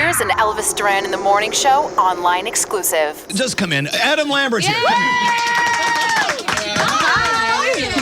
Here's an Elvis Duran in the Morning Show online exclusive. Just come in. Adam Lambert's here.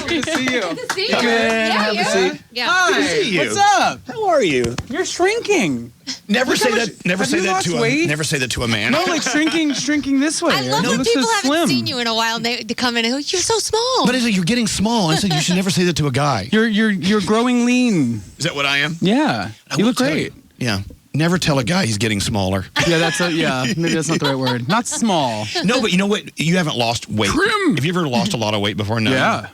Good to see you. Good to see you. Come in, have a seat. Yeah. Hi. Good to see you. What's up? How are you? You're shrinking. Never say that. Never have say you that lost to weight? a. Never say that to a man. No, like shrinking this way. I love You when look people so haven't slim. seen you in a while and they come in and go, you're so small. But you're getting small. I said you should never say that to a guy. You're growing lean. Is that what I am? Yeah. You will look tell great. you. Yeah. Never tell a guy he's getting smaller. Yeah, maybe that's not the right word. Not small. No, but you know what? You haven't lost weight. Trim. Have you ever lost a lot of weight before? No. Yeah.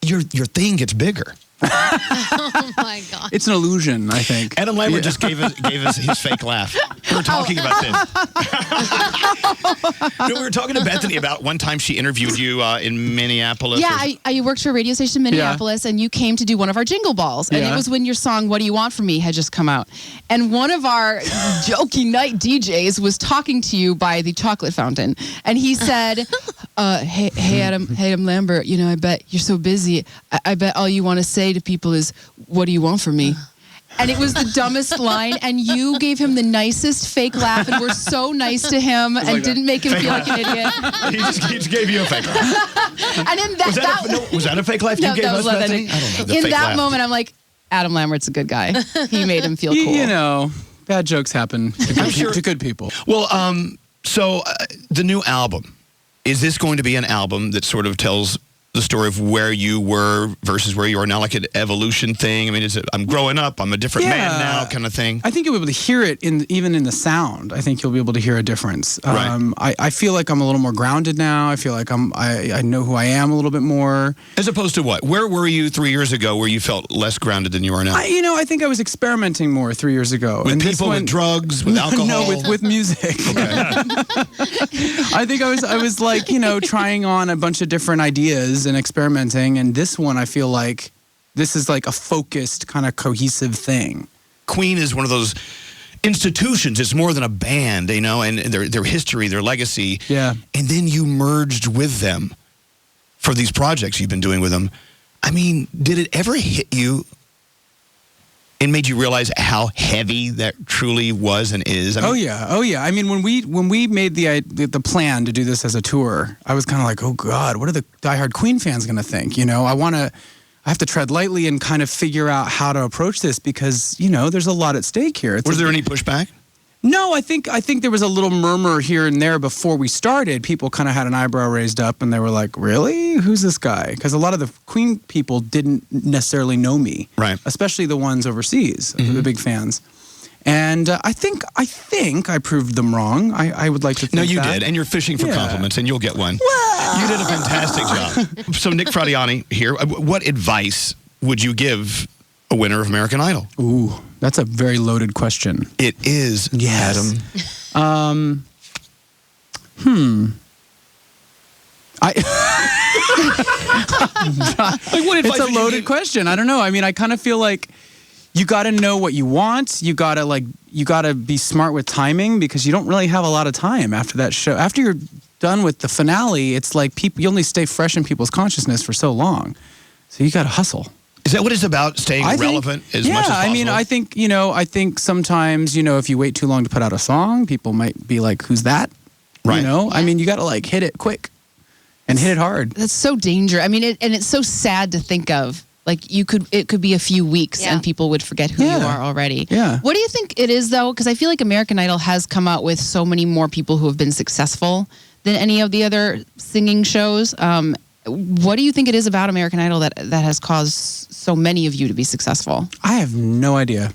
Your thing gets bigger. Oh, my God. It's an illusion, I think. Adam Lambert just gave us his fake laugh. We were talking about this. No, we were talking to Bethany about one time she interviewed you in Minneapolis. Yeah, I worked for a radio station in Minneapolis, and you came to do one of our jingle balls. And it was when your song, What Do You Want From Me, had just come out. And one of our jokey night DJs was talking to you by the chocolate fountain. And he said, hey, Adam Lambert, you know, I bet you're so busy. I bet all you want to say to people is, what do you want from me? And it was the dumbest line, and you gave him the nicest fake laugh and were so nice to him and like didn't make him feel like an idiot. He just gave you a fake laugh. And in Was that a fake laugh you no, gave that us, was Bethany? I don't know. In that moment, I'm like, Adam Lambert's a good guy. He made him feel cool. You know, bad jokes happen to good people. Well, so the new album, is this going to be an album that sort of tells the story of where you were versus where you are now, like an evolution thing? I mean, is it I'm growing up, I'm a different man now kind of thing? I think you'll be able to hear it even in the sound. I think you'll be able to hear a difference. Right. I feel like I'm a little more grounded now. I feel like I know who I am a little bit more. As opposed to what? Where were you 3 years ago where you felt less grounded than you are now? I think I was experimenting more 3 years ago. With people, with drugs, with alcohol? No, with music. I think I was like, trying on a bunch of different ideas and experimenting. And this one, I feel like this is like a focused, kind of cohesive thing. Queen is one of those institutions. It's more than a band, and their history, their legacy. Yeah. And then you merged with them for these projects you've been doing with them. I mean, did it ever hit you and made you realize how heavy that truly was and is? I mean, Oh yeah. I mean, when we made the plan to do this as a tour, I was kind of like, oh God, what are the diehard Queen fans going to think? I have to tread lightly and kind of figure out how to approach this because there's a lot at stake here. Was there any pushback? No, I think there was a little murmur here and there before we started. People kind of had an eyebrow raised up and they were like, really? Who's this guy? Because a lot of the Queen people didn't necessarily know me. Right. Especially the ones overseas, the big fans. And I think I proved them wrong. I would like to think No, you that. did. And you're fishing for compliments, and you'll get one. Well, you did a fantastic job. So Nick Fradiani here. What advice would you give a winner of American Idol? Ooh, that's a very loaded question. It is, Adam. What advice It's a would you loaded give? question. I don't know. I mean, I kind of feel like you got to know what you want. You got to be smart with timing because you don't really have a lot of time after that show. After you're done with the finale, it's like you only stay fresh in people's consciousness for so long. So you got to hustle. Is that what it's about, staying relevant as much as possible? I mean, I think sometimes, if you wait too long to put out a song, people might be like, who's that? Right. I mean, you got to hit it quick and hit it hard. That's so dangerous. I mean, and it's so sad to think of. Like it could be a few weeks and people would forget who you are already. Yeah. What do you think it is though? Because I feel like American Idol has come out with so many more people who have been successful than any of the other singing shows. What do you think it is about American Idol that has caused so many of you to be successful? I have no idea.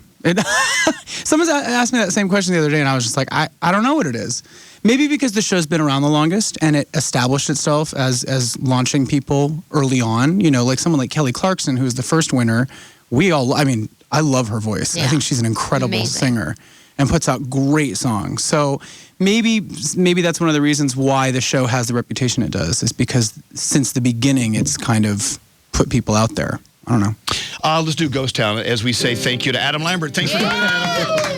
Someone asked me that same question the other day, and I was just like, I don't know what it is. Maybe because the show's been around the longest and it established itself as launching people early on. Like someone like Kelly Clarkson, who was the first winner. I love her voice. Yeah. I think she's an incredible singer and puts out great songs. So maybe that's one of the reasons why the show has the reputation it does, is because since the beginning, it's kind of put people out there. I don't know. Let's do Ghost Town as we say thank you to Adam Lambert. Thanks for coming in, Adam.